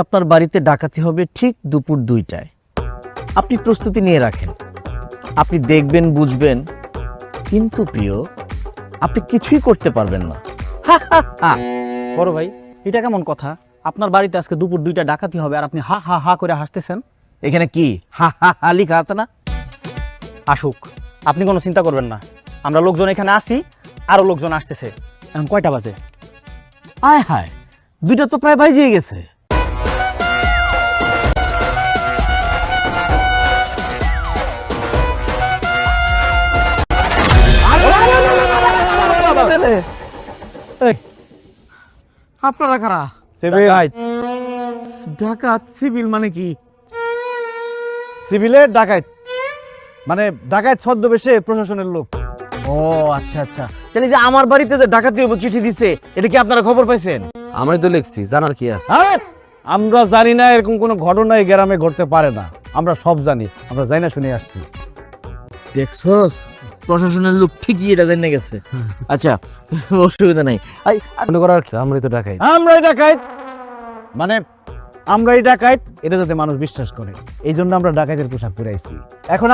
আপনার বাড়িতে ডাকাতি হবে ঠিক দুপুর 2টায়। আপনি প্রস্তুতি নিয়ে রাখেন, আপনি দেখবেন বুঝবেন, কিন্তু প্রিয় আপনি কিছুই করতে পারবেন না। বড় ভাই, এটা কেমন কথা? আপনার বাড়িতে আজকে দুপুর 2টা ডাকাতি হবে আর আপনি হা হা হা করে হাসতেছেন। এখানে কি হা হা হা লেখা আছে না? আসুক, আপনি কোনো চিন্তা করবেন না। আমরা লোকজন এখানে আসি, আরো লোকজন আসতেছে। এখন কয়টা বাজে? আয় হায়, 2টা তো প্রায় বাজিয়ে গেছে। আপনারা কারা? ডাকাত সিভিল মানে কি? সিভিলের ডাকাত মানে ডাকাত ছদ্মবেশে প্রশাসনের লোক। ও আচ্ছা আচ্ছা, তাহলে যে আমার বাড়িতে যে ডাকাতি হইব চিঠি দিছে, এটা কি আপনারা খবর পাইছেন? আমি তো লিখছি, জানার কি আছে? আমরা জানি না এরকম কোনো ঘটনা এই গ্রামে ঘটতে পারে না। আমরা সব জানি, আমরা জানি না শুনে আসছি। দেখছস, প্রশাসনের লোক ঠিকই এটা জেনে গেছে। আচ্ছা, অসুবিধা নাই। মনে করার আমরাই তো ডাকাত, আমরাই ডাকাত, মানে আমরাই ডাকাত, এটা যাতে মানুষ বিশ্বাস করে, এই জন্য আমরা ডাকাতের পোশাক পরে আইছি। এখন